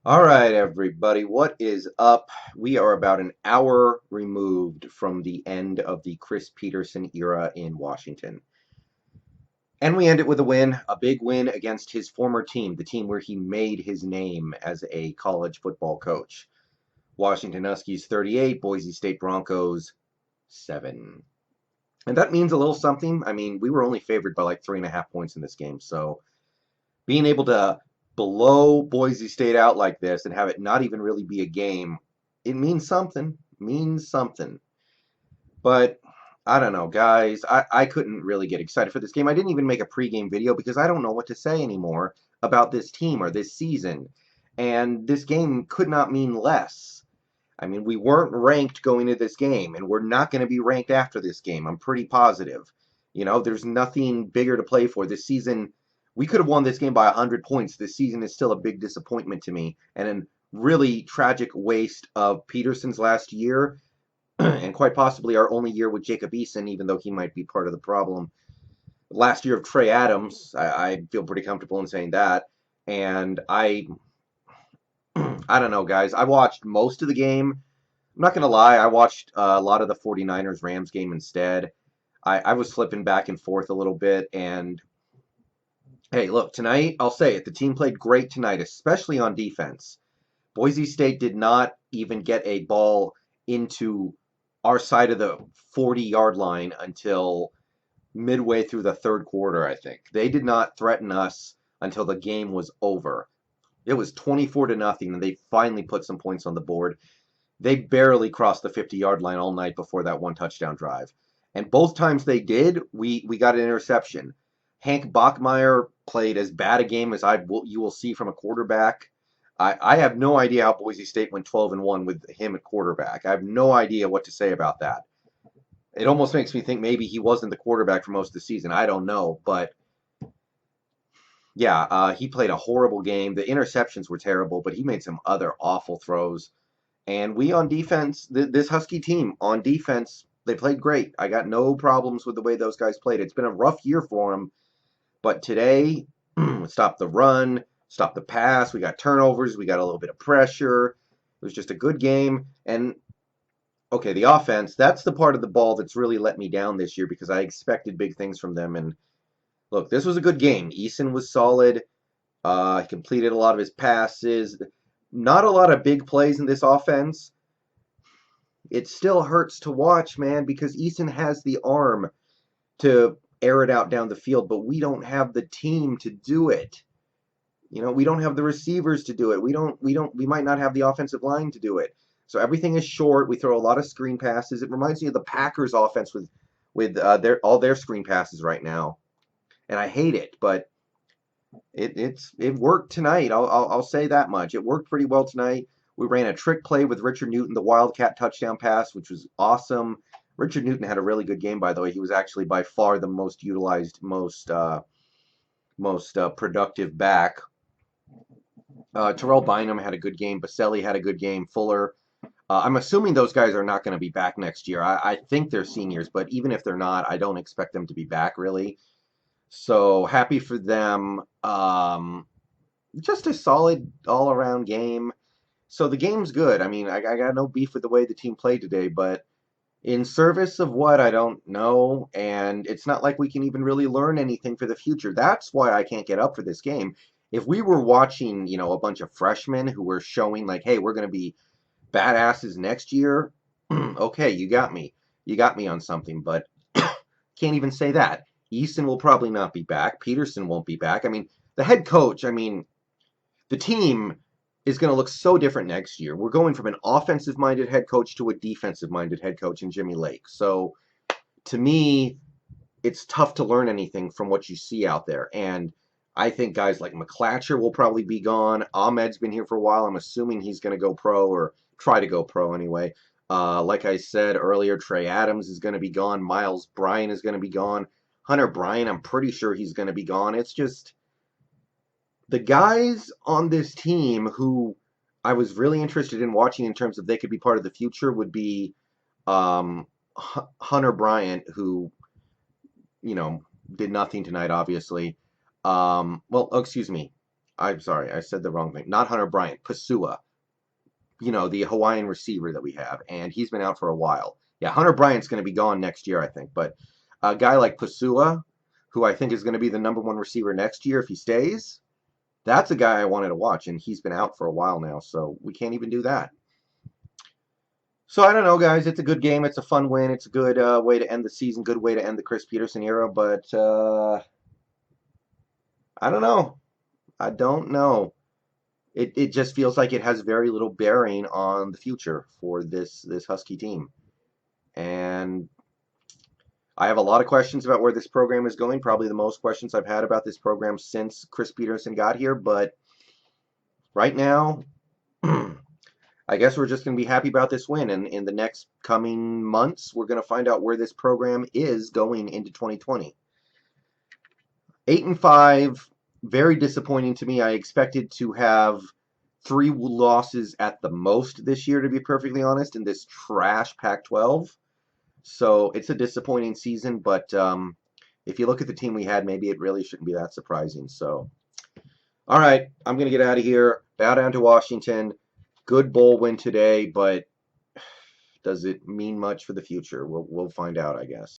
All right, everybody, what is up? We are about an hour removed from the end of the Chris Petersen era in Washington. And we end it with a big win against his former team, the team where he made his name as a college football coach. Washington Huskies 38, Boise State Broncos 7. And that means a little something. I mean, we were only favored by like 3.5 points in this game, so being able to blow Boise State out like this and have it not even really be a game, it means something. Means something. But I don't know, guys. I couldn't really get excited for this game. I didn't even make a pregame video because I don't know what to say anymore about this team or this season. And this game could not mean less. I mean, we weren't ranked going into this game, and we're not going to be ranked after this game. I'm pretty positive. There's nothing bigger to play for. This season, we could have won this game by 100 points. This season is still a big disappointment to me, and a really tragic waste of Petersen's last year, and quite possibly our only year with Jacob Eason, even though he might be part of the problem. Last year of Trey Adams, I feel pretty comfortable in saying that. And I don't know, guys. I watched most of the game. I'm not going to lie, I watched a lot of the 49ers Rams game instead. I was flipping back and forth a little bit. And hey, look, tonight, I'll say it, the team played great tonight, especially on defense. Boise State did not even get a ball into our side of the 40-yard line until midway through the third quarter, I think. They did not threaten us until the game was over. It was 24 to nothing, and they finally put some points on the board. They barely crossed the 50-yard line all night before that one touchdown drive. And both times they did, we got an interception. Hank Bachmeier played as bad a game as you will see from a quarterback. I have no idea how Boise State went 12-1 with him at quarterback. I have no idea what to say about that. It almost makes me think maybe he wasn't the quarterback for most of the season. I don't know, but yeah, he played a horrible game. The interceptions were terrible, but he made some other awful throws. And we on defense, this Husky team on defense, they played great. I got no problems with the way those guys played. It's been a rough year for them, but today, stopped the run, stopped the pass. We got turnovers. We got a little bit of pressure. It was just a good game. And okay, the offense, that's the part of the ball that's really let me down this year because I expected big things from them. And look, this was a good game. Eason was solid. He completed a lot of his passes. Not a lot of big plays in this offense. It still hurts to watch, man, because Eason has the arm to air it out down the field, but we don't have the team to do it. We don't have the receivers to do it. We might not have the offensive line to do it. So everything is short. We throw a lot of screen passes. It reminds me of the Packers offense with all their screen passes right now, and I hate it. But it worked tonight. I'll say that much. It worked pretty well tonight. We ran a trick play with Richard Newton, the Wildcat touchdown pass, which was awesome. Richard Newton had a really good game, by the way. He was actually by far the most utilized, most productive back. Terrell Bynum had a good game. Baselli had a good game. Fuller. I'm assuming those guys are not going to be back next year. I think they're seniors, but even if they're not, I don't expect them to be back really. So happy for them. Just a solid all-around game. So the game's good. I mean, I got no beef with the way the team played today, but in service of what, I don't know. And it's not like we can even really learn anything for the future. That's why I can't get up for this game. If we were watching, a bunch of freshmen who were showing like, hey, we're going to be badasses next year, okay, you got me. You got me on something, but can't even say that. Easton will probably not be back. Petersen won't be back. I mean, the head coach, the team is going to look so different next year. We're going from an offensive-minded head coach to a defensive-minded head coach in Jimmy Lake. So to me, it's tough to learn anything from what you see out there. And I think guys like McClatcher will probably be gone. Ahmed's been here for a while. I'm assuming he's going to go pro or try to go pro anyway. Like I said earlier, Trey Adams is going to be gone. Miles Bryan is going to be gone. Hunter Bryan, I'm pretty sure he's going to be gone. It's just the guys on this team who I was really interested in watching in terms of they could be part of the future would be Hunter Bryant, who, did nothing tonight, obviously. Excuse me. I'm sorry, I said the wrong thing. Not Hunter Bryant, Pasua. The Hawaiian receiver that we have, and he's been out for a while. Yeah, Hunter Bryant's going to be gone next year, I think. But a guy like Pasua, who I think is going to be the #1 receiver next year if he stays, that's a guy I wanted to watch, and he's been out for a while now, so we can't even do that. So I don't know, guys. It's a good game. It's a fun win. It's a good way to end the season. Good way to end the Chris Petersen era. But I don't know. I don't know. It just feels like it has very little bearing on the future for this Husky team. And I have a lot of questions about where this program is going. Probably the most questions I've had about this program since Chris Petersen got here. But right now, I guess we're just going to be happy about this win. And in the next coming months, we're going to find out where this program is going into 2020. 8-5, very disappointing to me. I expected to have 3 losses at the most this year, to be perfectly honest, in this trash Pac-12. So it's a disappointing season, but if you look at the team we had, maybe it really shouldn't be that surprising. So, all right, I'm going to get out of here. Bow down to Washington. Good bowl win today, but does it mean much for the future? We'll find out, I guess.